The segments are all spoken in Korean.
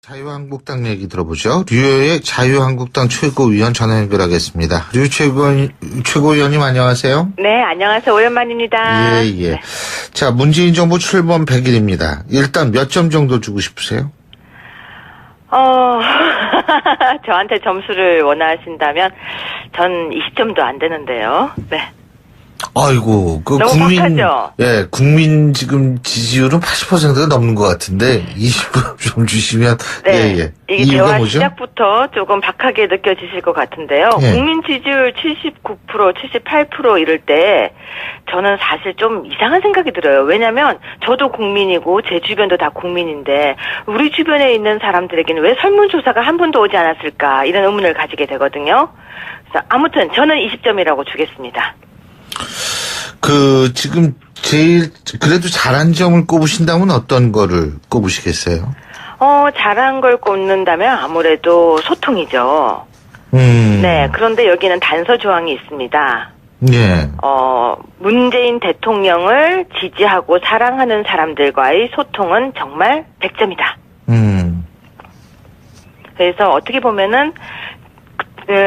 자유한국당 얘기 들어보죠. 류호의 자유한국당 최고위원 전화 연결하겠습니다. 류 최고위원님 안녕하세요. 네, 안녕하세요. 오랜만입니다. 예. 자, 문재인 정부 출범 100일입니다. 일단 몇 점 정도 주고 싶으세요? 저한테 점수를 원하신다면 전 20점도 안 되는데요. 네. 아이고, 너무 박하죠? 예, 국민 지금 지지율은 80%가 넘는 것 같은데 20분 좀 주시면 네. 예. 이게 이유가 대화 뭐죠? 시작부터 조금 박하게 느껴지실 것 같은데요. 예. 국민 지지율 79%, 78% 이럴 때 저는 사실 좀 이상한 생각이 들어요. 왜냐면 저도 국민이고 제 주변도 다 국민인데 우리 주변에 있는 사람들에게는 왜 설문조사가 한 번도 오지 않았을까 이런 의문을 가지게 되거든요. 그래서 아무튼 저는 20점이라고 주겠습니다. 지금 제일 그래도 잘한 점을 꼽으신다면 어떤 거를 꼽으시겠어요? 잘한 걸 꼽는다면 아무래도 소통이죠. 네, 그런데 여기는 단서 조항이 있습니다. 예. 문재인 대통령을 지지하고 사랑하는 사람들과의 소통은 정말 100점이다. 그래서 어떻게 보면은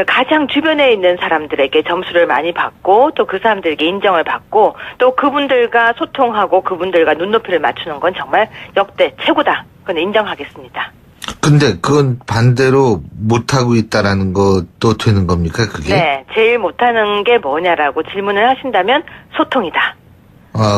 가장 주변에 있는 사람들에게 점수를 많이 받고 또 그 사람들에게 인정을 받고 또 그분들과 소통하고 그분들과 눈높이를 맞추는 건 정말 역대 최고다. 그건 인정하겠습니다. 근데 그건 반대로 못하고 있다라는 것도 되는 겁니까, 그게? 네. 제일 못하는 게 뭐냐라고 질문을 하신다면 소통이다.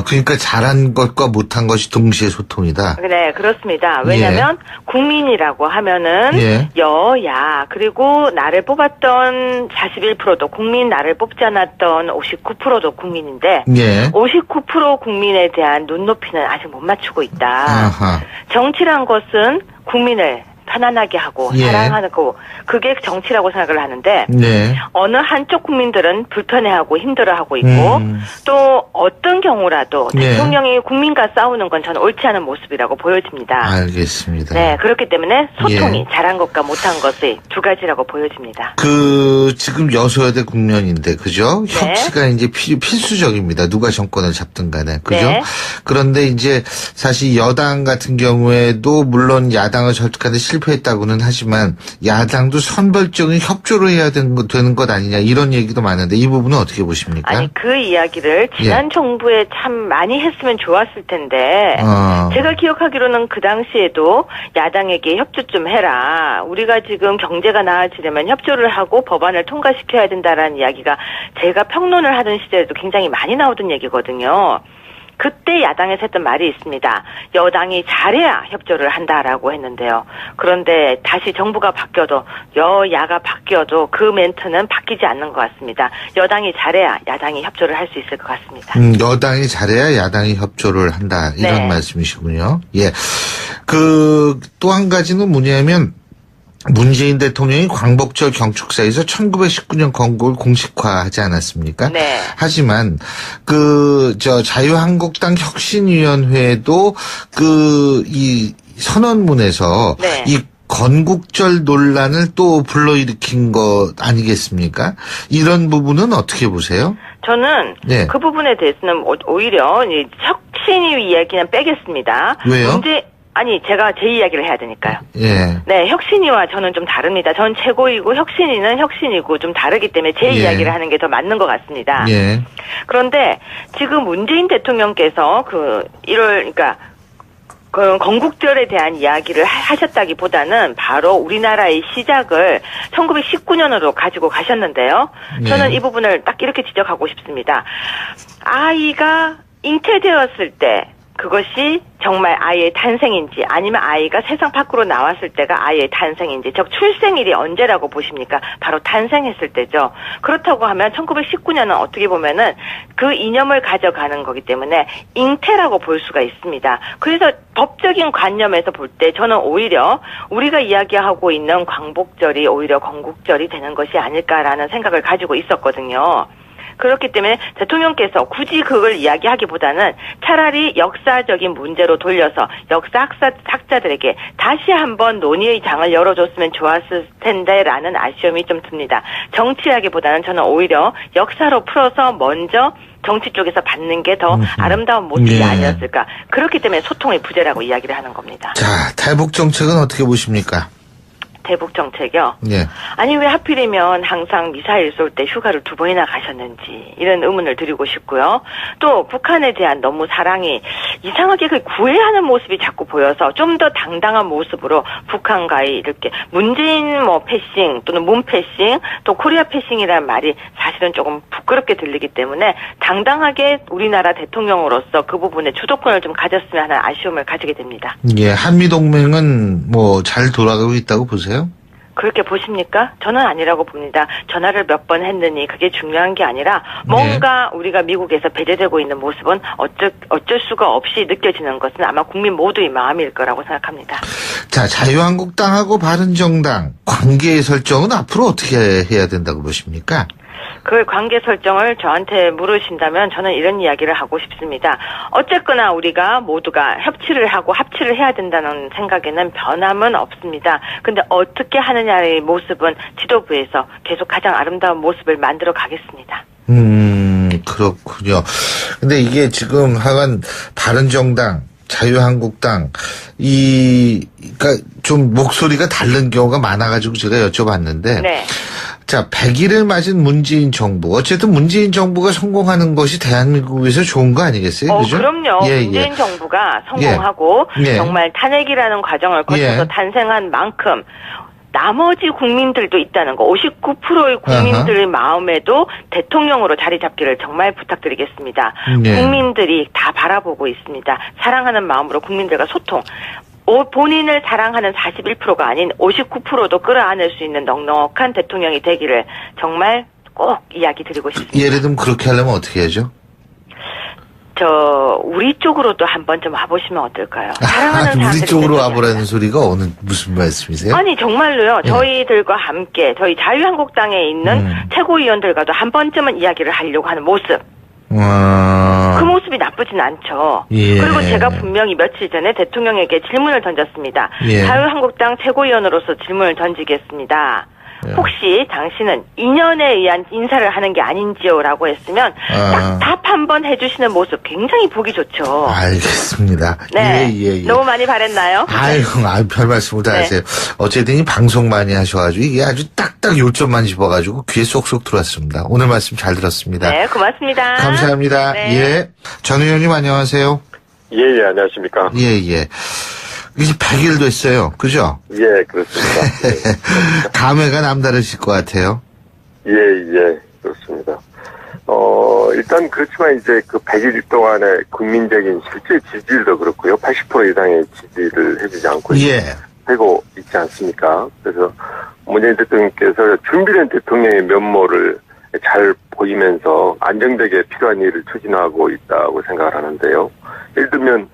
그러니까 잘한 것과 못한 것이 동시에 소통이다. 네, 그렇습니다. 왜냐면 국민이라고 하면은 예. 여야 그리고 나를 뽑았던 41%도 국민, 나를 뽑지 않았던 59%도 국민인데 예. 59% 국민에 대한 눈높이는 아직 못 맞추고 있다. 아하. 정치란 것은 국민을 편안하게 하고 예. 사랑하고 그게 정치라고 생각을 하는데 네. 어느 한쪽 국민들은 불편해하고 힘들어하고 있고 또 어떤 경우라도 예. 대통령이 국민과 싸우는 건 저는 옳지 않은 모습이라고 보여집니다. 알겠습니다. 네, 그렇기 때문에 소통이 예. 잘한 것과 못한 것의 두 가지라고 보여집니다. 지금 여소야대 국면인데, 그죠? 네. 협치가 이제 필수적입니다. 누가 정권을 잡든 간에. 그죠? 네. 그런데 이제 사실 여당 같은 경우에도 물론 야당을 설득하는데 실패했다고는 하지만 야당도 선별적인 협조를 해야 되는 것 아니냐 이런 얘기도 많은데 이 부분은 어떻게 보십니까? 아니, 그 이야기를 지난 정부에 참 많이 했으면 좋았을 텐데 제가 기억하기로는 그 당시에도 야당에게 협조 좀 해라. 우리가 지금 경제가 나아지려면 협조를 하고 법안을 통과시켜야 된다라는 이야기가 제가 평론을 하던 시절에도 굉장히 많이 나오던 얘기거든요. 그때 야당에서 했던 말이 있습니다. 여당이 잘해야 협조를 한다라고 했는데요. 그런데 다시 정부가 바뀌어도 여야가 바뀌어도 그 멘트는 바뀌지 않는 것 같습니다. 여당이 잘해야 야당이 협조를 할 수 있을 것 같습니다. 여당이 잘해야 야당이 협조를 한다 이런 네. 말씀이시군요. 예. 또 한 가지는 뭐냐면 문재인 대통령이 광복절 경축사에서 1919년 건국을 공식화하지 않았습니까? 네. 하지만 자유한국당 혁신위원회도 이 선언문에서 네. 이 건국절 논란을 또 불러일으킨 것 아니겠습니까? 이런 부분은 어떻게 보세요? 저는 네. 그 부분에 대해서는 오히려 혁신위 이야기는 빼겠습니다. 왜요? 제가 제 이야기를 해야 되니까요. 예. 네, 혁신위와 저는 좀 다릅니다. 전 최고이고 혁신위는 혁신이고 좀 다르기 때문에 제 예. 이야기를 하는 게 더 맞는 것 같습니다. 예. 그런데 지금 문재인 대통령께서 그러니까 건국절에 대한 이야기를 하셨다기보다는 바로 우리나라의 시작을 1919년으로 가지고 가셨는데요. 저는 이 부분을 딱 이렇게 지적하고 싶습니다. 아이가 잉태되었을 때 그것이 정말 아이의 탄생인지 아니면 아이가 세상 밖으로 나왔을 때가 아이의 탄생인지 즉 출생일이 언제라고 보십니까? 바로 탄생했을 때죠. 그렇다고 하면 1919년은 어떻게 보면은 그 이념을 가져가는 거기 때문에 잉태라고 볼 수가 있습니다. 그래서 법적인 관념에서 볼 때 저는 오히려 우리가 이야기하고 있는 광복절이 오히려 건국절이 되는 것이 아닐까라는 생각을 가지고 있었거든요. 그렇기 때문에 대통령께서 굳이 그걸 이야기하기보다는 차라리 역사적인 문제로 돌려서 역사 학자들에게 다시 한번 논의의 장을 열어줬으면 좋았을 텐데라는 아쉬움이 좀 듭니다. 정치하기보다는 저는 오히려 역사로 풀어서 먼저 정치 쪽에서 받는 게 더 아름다운 모습이 예. 아니었을까. 그렇기 때문에 소통의 부재라고 이야기를 하는 겁니다. 자, 탈북 정책은 어떻게 보십니까? 대북 정책이요? 예. 아니 왜 하필이면 항상 미사일 쏠 때 휴가를 2번이나 가셨는지 이런 의문을 드리고 싶고요. 또 북한에 대한 너무 사랑이 이상하게 그 구애하는 모습이 자꾸 보여서 좀 더 당당한 모습으로 북한과의 이렇게 문재인 뭐 패싱 또는 문 패싱 또 코리아 패싱이라는 말이 사실은 조금 부끄럽게 들리기 때문에 당당하게 우리나라 대통령으로서 그 부분에 주도권을 좀 가졌으면 하는 아쉬움을 가지게 됩니다. 예, 한미동맹은 뭐 잘 돌아가고 있다고 보세요? 그렇게 보십니까? 저는 아니라고 봅니다. 전화를 몇 번 했느니 그게 중요한 게 아니라 뭔가 우리가 미국에서 배제되고 있는 모습은 어쩔 수가 없이 느껴지는 것은 아마 국민 모두의 마음일 거라고 생각합니다. 자, 자유한국당하고 바른정당 관계 설정은 앞으로 어떻게 해야 된다고 보십니까? 그 관계 설정을 저한테 물으신다면 저는 이런 이야기를 하고 싶습니다. 어쨌거나 우리가 모두가 협치를 하고 합치를 해야 된다는 생각에는 변함은 없습니다. 근데 어떻게 하느냐의 모습은 지도부에서 계속 가장 아름다운 모습을 만들어 가겠습니다. 그렇군요. 근데 이게 지금 하여간 바른정당, 자유한국당, 그러니까 좀 목소리가 다른 경우가 많아가지고 제가 여쭤봤는데. 네. 자, 100일을 맞은 문재인 정부. 어쨌든 문재인 정부가 성공하는 것이 대한민국에서 좋은 거 아니겠어요? 그죠? 그럼요. 예, 문재인 예. 정부가 성공하고 예. 정말 탄핵이라는 과정을 거쳐서 예. 탄생한 만큼 나머지 국민들도 있다는 거, 59%의 국민들의 마음에도 대통령으로 자리 잡기를 정말 부탁드리겠습니다. 예. 국민들이 다 바라보고 있습니다. 사랑하는 마음으로 국민들과 소통. 본인을 사랑하는 41%가 아닌 59%도 끌어안을 수 있는 넉넉한 대통령이 되기를 정말 꼭 이야기 드리고 싶습니다. 예를 들면 그렇게 하려면 어떻게 하죠? 우리 쪽으로도 한번 좀 와보시면 어떨까요? 사랑하는 우리 사람들이 쪽으로 있는 와보라는 소리가 무슨 말씀이세요? 아니 정말로요. 저희들과 함께 저희 자유한국당에 있는 최고위원들과도 한 번쯤은 이야기를 하려고 하는 모습. 그 모습이 나쁘진 않죠. 예. 그리고 제가 분명히 며칠 전에 대통령에게 질문을 던졌습니다. 예. 자유한국당 최고위원으로서 질문을 던지겠습니다. 혹시 당신은 인연에 의한 인사를 하는 게 아닌지요? 라고 했으면 딱 답 한 번 해주시는 모습 굉장히 보기 좋죠. 알겠습니다. 네. 예. 너무 많이 바랬나요? 아유, 별 말씀을 다 네. 하세요. 어쨌든 이 방송 많이 하셔가지고 이게 아주 딱딱 요점만 집어가지고 귀에 쏙쏙 들어왔습니다. 오늘 말씀 잘 들었습니다. 네, 고맙습니다. 감사합니다. 네. 예. 전 의원님 안녕하세요. 예, 안녕하십니까. 예. 이제 100일 됐어요. 그죠? 예, 그렇습니다. 감회가 남다르실 것 같아요. 예, 그렇습니다. 일단 그렇지만 이제 그 100일 동안의 국민적인 실제 지지율도 그렇고요. 80% 이상의 지지를 해주지 않고 되고 있지 않습니까? 그래서 문재인 대통령께서 준비된 대통령의 면모를 잘 보이면서 안정되게 필요한 일을 추진하고 있다고 생각을 하는데요. 예를 들면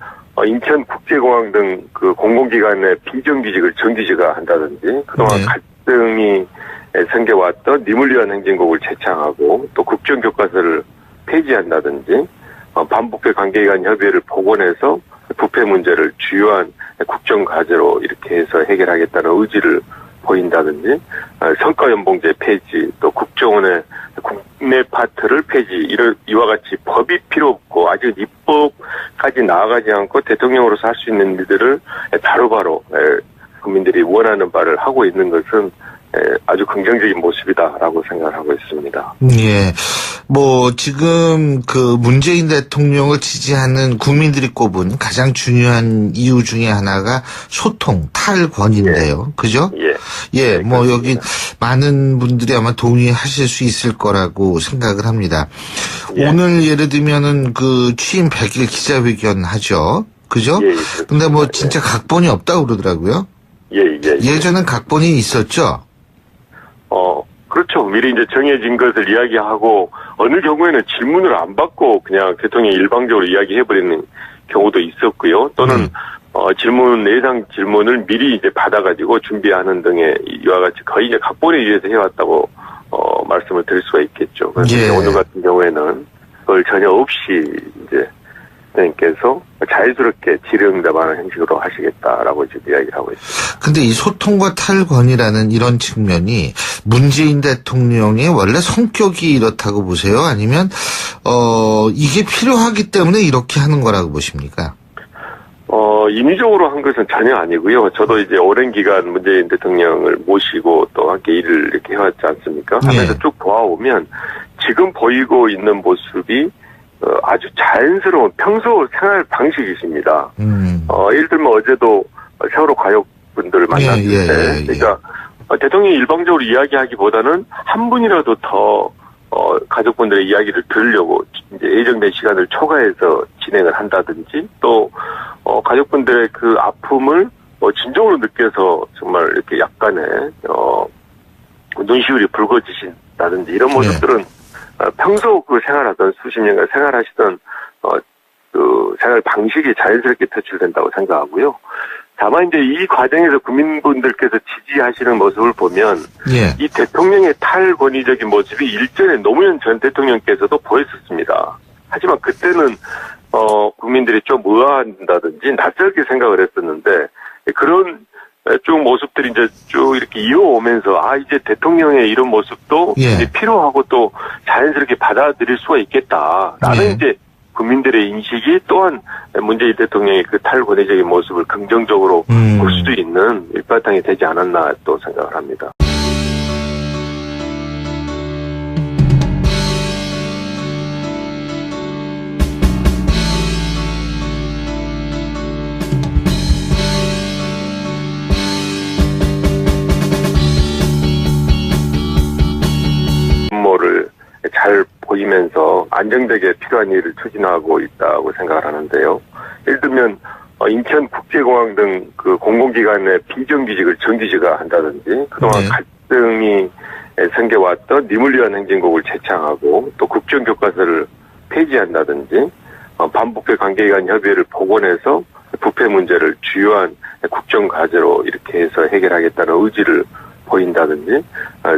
인천국제공항 등 그 공공기관의 비정규직을 정규직화 한다든지 그동안 갈등이 생겨왔던 니물리한 행진곡을 재창하고 또 국정교과서를 폐지한다든지 반북회 관계기관 협의회를 복원해서 부패 문제를 주요한 국정과제로 이렇게 해서 해결하겠다는 의지를 보인다든지 성과연봉제 폐지 또 국정원의 국내 파트를 폐지 이와 같이 법이 필요 없고 아직 입법까지 나아가지 않고 대통령으로서 할 수 있는 일들을 바로바로 국민들이 원하는 바를 하고 있는 것은 아주 긍정적인 모습이다라고 생각을 하고 있습니다. 예. 지금 그 문재인 대통령을 지지하는 국민들이 꼽은 가장 중요한 이유 중에 하나가 소통, 탈권인데요. 그죠? 예. 여기 많은 분들이 아마 동의하실 수 있을 거라고 생각을 합니다. 예. 오늘 예를 들면은 그 취임 100일 기자회견 하죠. 그죠? 예. 근데 진짜 각본이 없다고 그러더라고요. 예. 예전엔 각본이 있었죠? 그렇죠. 미리 이제 정해진 것을 이야기하고 어느 경우에는 질문을 안 받고 그냥 대통령이 일방적으로 이야기해버리는 경우도 있었고요. 또는 예상 질문을 미리 이제 받아가지고 준비하는 등의 이와 같이 거의 이제 각본에 의해서 해왔다고 말씀을 드릴 수가 있겠죠. 그래서 예. 오늘 같은 경우에는 그걸 전혀 없이 이제 대통령께서 자연스럽게 질의응답하는 형식으로 하시겠다라고 지금 이야기를 하고 있습니다. 근데 이 소통과 탈권이라는 이런 측면이 문재인 대통령의 원래 성격이 이렇다고 보세요? 아니면 이게 필요하기 때문에 이렇게 하는 거라고 보십니까? 인위적으로 한 것은 전혀 아니고요. 저도 이제 오랜 기간 문재인 대통령을 모시고 또 함께 일을 이렇게 해왔지 않습니까? 하면서 쭉 보아오면 지금 보이고 있는 모습이 아주 자연스러운 평소 생활 방식이십니다. 예를 들면 어제도 세월호 가족분들을 만났을 때, 그러니까 대통령이 일방적으로 이야기하기보다는 한 분이라도 더 가족분들의 이야기를 들으려고 이제 예정된 시간을 초과해서 진행을 한다든지 또 가족분들의 그 아픔을 진정으로 느껴서 정말 이렇게 약간의 눈시울이 붉어지신다든지 이런 모습들은 평소 그 생활하던 수십 년간 생활하시던 그 생활 방식이 자연스럽게 표출된다고 생각하고요. 다만 이제 이 과정에서 국민분들께서 지지하시는 모습을 보면 이 대통령의 탈권위적인 모습이 일전에 노무현 전 대통령께서도 보였었습니다. 하지만 그때는 국민들이 좀 의아한다든지 낯설게 생각을 했었는데 그런 쭉 모습들이 이제 쭉 이렇게 이어오면서 이제 대통령의 이런 모습도 이제 필요하고 또 자연스럽게 받아들일 수가 있겠다라는 이제 국민들의 인식이 또한 문재인 대통령의 그 탈권위적인 모습을 긍정적으로 볼 수도 있는 밑바탕이 되지 않았나 또 생각을 합니다. 업무를 잘 보이면서 안정되게 필요한 일을 추진하고 있다고 생각을 하는데요. 예를 들면 인천국제공항 등 그 공공기관의 비정규직을 정규직화 한다든지 그동안 갈등이 생겨왔던 니물리안 행진곡을 재창하고 또 국정교과서를 폐지한다든지 반부패 관계기관 협의회를 복원해서 부패 문제를 주요한 국정과제로 이렇게 해서 해결하겠다는 의지를 보인다든지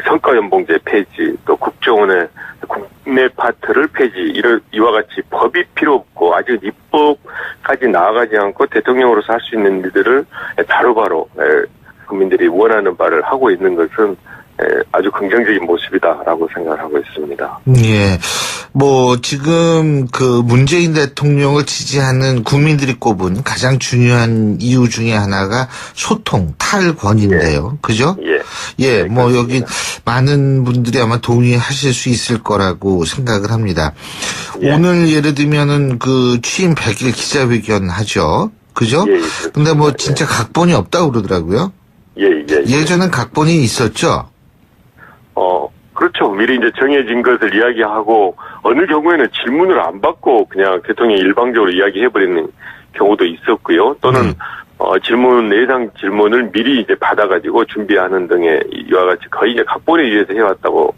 성과연봉제 폐지 또 국정원의 국내 파트를 폐지 이와 같이 법이 필요 없고 아직 입법까지 나아가지 않고 대통령으로서 할 수 있는 일들을 바로바로 국민들이 원하는 바를 하고 있는 것은 아주 긍정적인 모습이다라고 생각을 하고 있습니다. 예. 지금 그 문재인 대통령을 지지하는 국민들이 꼽은 가장 중요한 이유 중에 하나가 소통, 탈권인데요. 그죠? 예. 여기 많은 분들이 아마 동의하실 수 있을 거라고 생각을 합니다. 오늘 예를 들면은 그 취임 100일 기자회견 하죠. 그죠? 근데 진짜 각본이 없다고 그러더라고요. 예전엔 각본이 있었죠? 그렇죠. 미리 이제 정해진 것을 이야기하고 어느 경우에는 질문을 안 받고 그냥 대통령이 일방적으로 이야기해버리는 경우도 있었고요. 또는 예상 질문을 미리 이제 받아가지고 준비하는 등의 이와 같이 거의 이제 각본에 의해서 해왔다고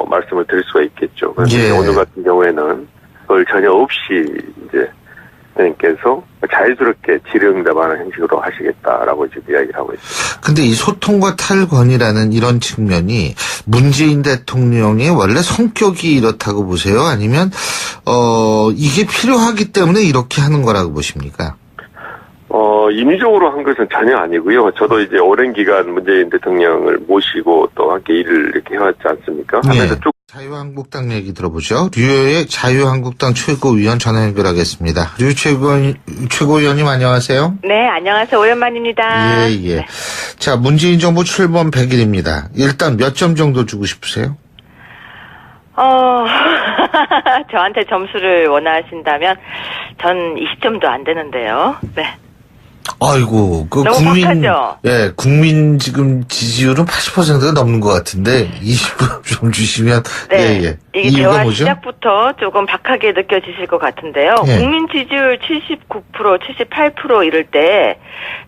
말씀을 드릴 수가 있겠죠. 그래서 오늘 같은 경우에는 그걸 전혀 없이 이제 대통령께서 자연스럽게 질의응답하는 형식으로 하시겠다라고 지금 이야기를 하고 있습니다. 근데 이 소통과 탈권이라는 이런 측면이 문재인 대통령의 원래 성격이 이렇다고 보세요? 아니면 이게 필요하기 때문에 이렇게 하는 거라고 보십니까? 인위적으로 한 것은 전혀 아니고요. 저도 이제 오랜 기간 문재인 대통령을 모시고 또 함께 일을 이렇게 해왔지 않습니까? 하면서 쭉 자유한국당 얘기 들어보죠. 류호의 자유한국당 최고위원 전화 연결하겠습니다. 류 최고위원님 안녕하세요. 네, 안녕하세요. 오랜만입니다. 예. 네. 자, 문재인 정부 출범 100일입니다. 일단 몇 점 정도 주고 싶으세요? 저한테 점수를 원하신다면 전 20점도 안 되는데요. 네. 아이고, 너무 박하죠? 국민 지금 지지율은 80%가 넘는 것 같은데 20점 좀 주시면 이게 대화 뭐죠? 시작부터 조금 박하게 느껴지실 것 같은데요. 국민 지지율 79%, 78% 이럴 때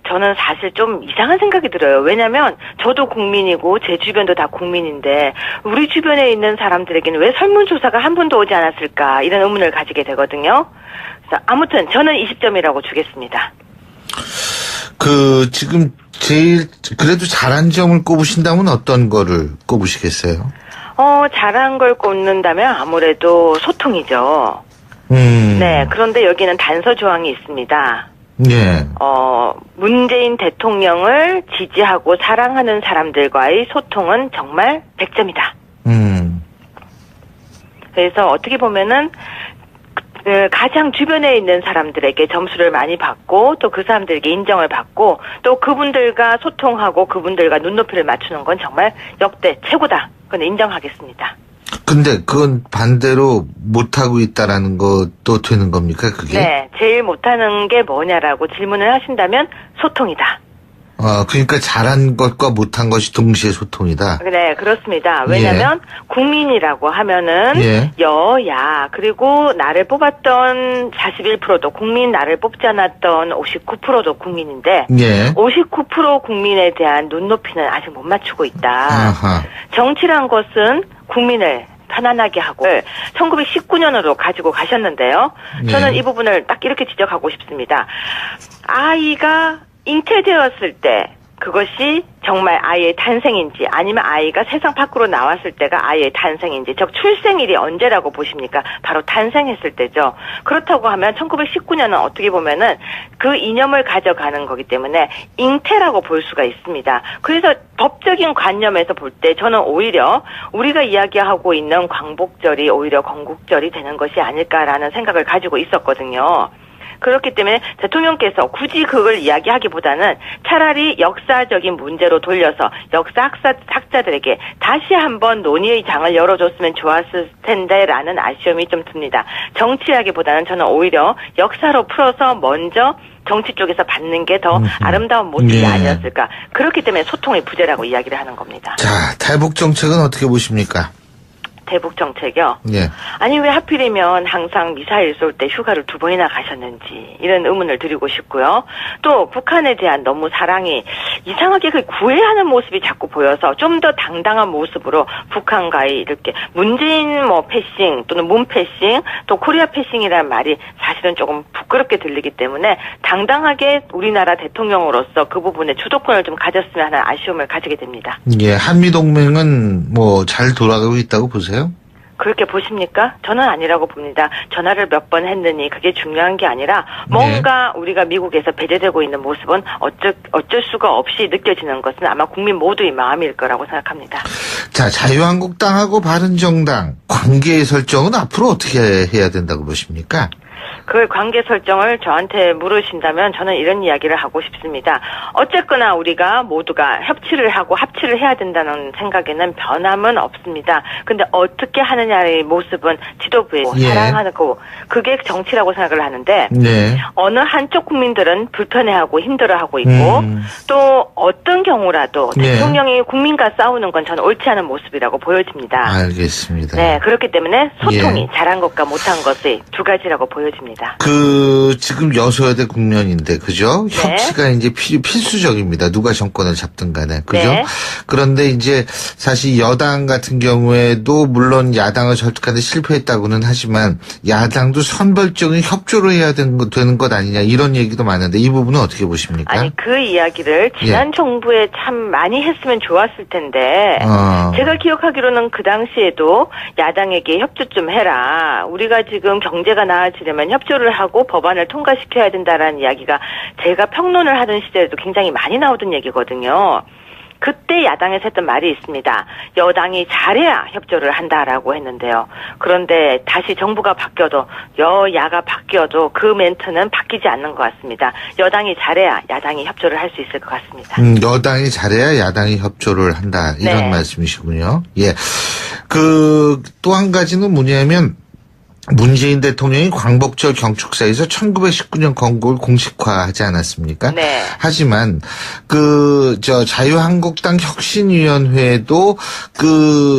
저는 사실 좀 이상한 생각이 들어요. 왜냐면 저도 국민이고 제 주변도 다 국민인데 우리 주변에 있는 사람들에게는 왜 설문조사가 한 번도 오지 않았을까 이런 의문을 가지게 되거든요. 그래서 아무튼 저는 20점이라고 주겠습니다. 지금 제일 그래도 잘한 점을 꼽으신다면 어떤 거를 꼽으시겠어요? 잘한 걸 꼽는다면 아무래도 소통이죠. 네, 그런데 여기는 단서 조항이 있습니다. 예. 문재인 대통령을 지지하고 사랑하는 사람들과의 소통은 정말 100점이다. 그래서 어떻게 보면은 가장 주변에 있는 사람들에게 점수를 많이 받고 또 그 사람들에게 인정을 받고 또 그분들과 소통하고 그분들과 눈높이를 맞추는 건 정말 역대 최고다. 그건 인정하겠습니다. 근데 그건 반대로 못하고 있다라는 것도 되는 겁니까, 그게? 네. 제일 못하는 게 뭐냐라고 질문을 하신다면 소통이다. 그러니까 잘한 것과 못한 것이 동시에 소통이다. 네, 그렇습니다. 왜냐면 국민이라고 하면은 여야 그리고 나를 뽑았던 41%도 국민, 나를 뽑지 않았던 59%도 국민인데 59% 국민에 대한 눈높이는 아직 못 맞추고 있다. 아하. 정치란 것은 국민을 편안하게 하고 1919년으로 가지고 가셨는데요. 저는 이 부분을 딱 이렇게 지적하고 싶습니다. 아이가 잉태되었을 때 그것이 정말 아이의 탄생인지 아니면 아이가 세상 밖으로 나왔을 때가 아이의 탄생인지 즉 출생일이 언제라고 보십니까? 바로 탄생했을 때죠. 그렇다고 하면 1919년은 어떻게 보면은 그 이념을 가져가는 거기 때문에 잉태라고 볼 수가 있습니다. 그래서 법적인 관념에서 볼 때 저는 오히려 우리가 이야기하고 있는 광복절이 오히려 건국절이 되는 것이 아닐까라는 생각을 가지고 있었거든요. 그렇기 때문에 대통령께서 굳이 그걸 이야기하기보다는 차라리 역사적인 문제로 돌려서 역사 학자들에게 다시 한번 논의의 장을 열어줬으면 좋았을 텐데라는 아쉬움이 좀 듭니다. 정치하기보다는 저는 오히려 역사로 풀어서 먼저 정치 쪽에서 받는 게 더 아름다운 모습이 아니었을까. 그렇기 때문에 소통의 부재라고 이야기를 하는 겁니다. 자, 탈북 정책은 어떻게 보십니까? 대북 정책이요? 아니 왜 하필이면 항상 미사일 쏠 때 휴가를 2번이나 가셨는지 이런 의문을 드리고 싶고요. 또 북한에 대한 너무 사랑이 이상하게 그 구애하는 모습이 자꾸 보여서 좀 더 당당한 모습으로 북한과의 이렇게 문재인 패싱 또는 문 패싱 또 코리아 패싱이라는 말이 사실은 조금 부끄럽게 들리기 때문에 당당하게 우리나라 대통령으로서 그 부분에 주도권을 좀 가졌으면 하는 아쉬움을 가지게 됩니다. 한미동맹은 잘 돌아가고 있다고 보세요? 그렇게 보십니까? 저는 아니라고 봅니다. 전화를 몇 번 했느니 그게 중요한 게 아니라 뭔가 우리가 미국에서 배제되고 있는 모습은 어쩔 수가 없이 느껴지는 것은 아마 국민 모두의 마음일 거라고 생각합니다. 자, 자유한국당하고 바른정당 관계 설정은 앞으로 어떻게 해야 된다고 보십니까? 그 관계 설정을 저한테 물으신다면 저는 이런 이야기를 하고 싶습니다. 어쨌거나 우리가 모두가 협치를 하고 합치를 해야 된다는 생각에는 변함은 없습니다. 근데 어떻게 하느냐의 모습은 지도부에 사랑하는 거 그게 정치라고 생각을 하는데 어느 한쪽 국민들은 불편해하고 힘들어하고 있고 또 어떤 경우라도 대통령이 국민과 싸우는 건 저는 옳지 않은 모습이라고 보여집니다. 알겠습니다. 네, 그렇기 때문에 소통이 잘한 것과 못한 것의 두 가지라고 보여집니다. 지금 여소야대 국면인데, 그죠? 협치가 이제 필수적입니다. 누가 정권을 잡든 간에, 그죠? 그런데 이제 사실 여당 같은 경우에도 물론 야당을 설득하는데 실패했다고는 하지만 야당도 선별적인 협조를 해야 되는 것 아니냐 이런 얘기도 많은데 이 부분은 어떻게 보십니까? 아니, 그 이야기를 지난 정부에 참 많이 했으면 좋았을 텐데 제가 기억하기로는 그 당시에도 야당에게 협조 좀 해라. 우리가 지금 경제가 나아지려면 협조를 하고 법안을 통과시켜야 된다라는 이야기가 제가 평론을 하던 시절에도 굉장히 많이 나오던 얘기거든요. 그때 야당에서 했던 말이 있습니다. 여당이 잘해야 협조를 한다라고 했는데요. 그런데 다시 정부가 바뀌어도 여야가 바뀌어도 그 멘트는 바뀌지 않는 것 같습니다. 여당이 잘해야 야당이 협조를 할 수 있을 것 같습니다. 여당이 잘해야 야당이 협조를 한다 이런 말씀이시군요. 또 한 가지는 뭐냐면 문재인 대통령이 광복절 경축사에서 1919년 건국을 공식화하지 않았습니까? 하지만 자유한국당 혁신위원회도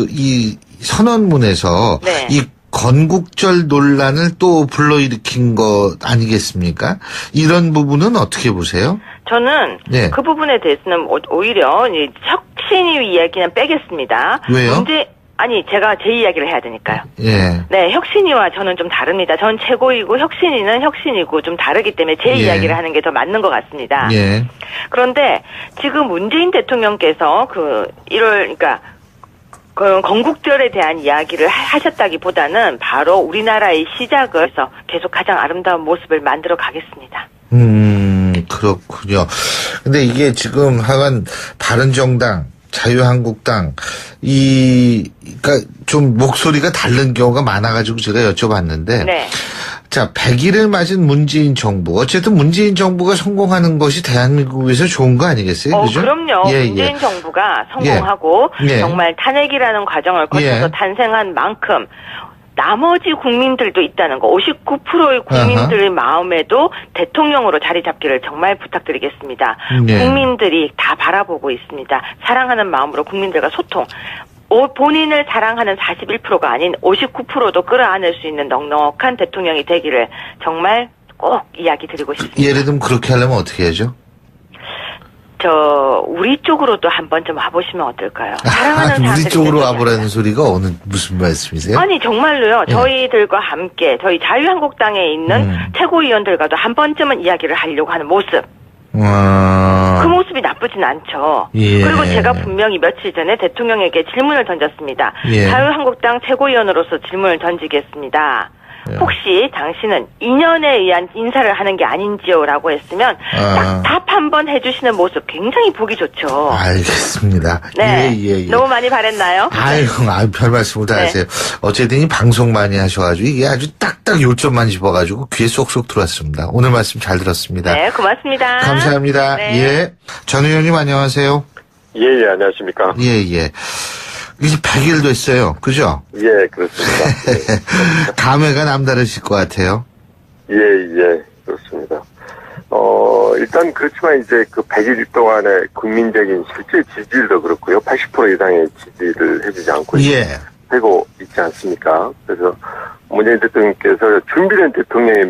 이 선언문에서 이 건국절 논란을 또 불러일으킨 것 아니겠습니까? 이런 부분은 어떻게 보세요? 저는 그 부분에 대해서는 오히려 혁신위 이야기는 빼겠습니다. 왜요? 제가 제 이야기를 해야 되니까요. 네, 혁신위와 저는 좀 다릅니다. 전 최고이고 혁신위는 혁신이고 좀 다르기 때문에 제 이야기를 하는 게 더 맞는 것 같습니다. 그런데 지금 문재인 대통령께서 그 건국절에 대한 이야기를 하셨다기보다는 바로 우리나라의 시작을 해서 계속 가장 아름다운 모습을 만들어 가겠습니다. 그렇군요. 근데 이게 지금 하여간 바른정당, 자유한국당, 그러니까 좀 목소리가 다른 경우가 많아가지고 제가 여쭤봤는데. 네. 자, 100일을 맞은 문재인 정부. 어쨌든 문재인 정부가 성공하는 것이 대한민국에서 좋은 거 아니겠어요? 그죠? 그럼요. 문재인 정부가 성공하고 정말 탄핵이라는 과정을 거쳐서 탄생한 만큼 나머지 국민들도 있다는 거. 59%의 국민들의 마음에도 대통령으로 자리 잡기를 정말 부탁드리겠습니다. 국민들이 다 바라보고 있습니다. 사랑하는 마음으로 국민들과 소통. 본인을 사랑하는 41%가 아닌 59%도 끌어안을 수 있는 넉넉한 대통령이 되기를 정말 꼭 이야기 드리고 싶습니다. 예를 들면 그렇게 하려면 어떻게 해야죠? 우리 쪽으로도 한번 좀 와보시면 어떨까요? 사랑하는 우리 쪽으로 와보라는 소리가 무슨 말씀이세요? 아니, 정말로요. 저희들과 함께, 저희 자유한국당에 있는 최고위원들과도 한 번쯤은 이야기를 하려고 하는 모습. 그 모습이 나쁘진 않죠. 그리고 제가 분명히 며칠 전에 대통령에게 질문을 던졌습니다. 자유한국당 최고위원으로서 질문을 던지겠습니다. 혹시 당신은 인연에 의한 인사를 하는 게 아닌지요라고 했으면 딱 답 한번 해주시는 모습 굉장히 보기 좋죠. 알겠습니다. 네. 너무 많이 바랬나요? 아유, 별 말씀을 다 하세요. 어쨌든 이 방송 많이 하셔가지고 이게 아주 딱딱 요점만 집어가지고 귀에 쏙쏙 들어왔습니다. 오늘 말씀 잘 들었습니다. 네, 고맙습니다. 감사합니다. 네. 전 의원님 안녕하세요. 예, 안녕하십니까. 이제 100일 됐어요. 그죠? 예, 그렇습니다. 감회가 남다르실 것 같아요. 예, 그렇습니다. 일단 그렇지만 이제 그 100일 동안의 국민적인 실제 지지율도 그렇고요. 80% 이상의 지지를 해주지 않고 되고 있지 않습니까? 그래서 문재인 대통령께서 준비된 대통령의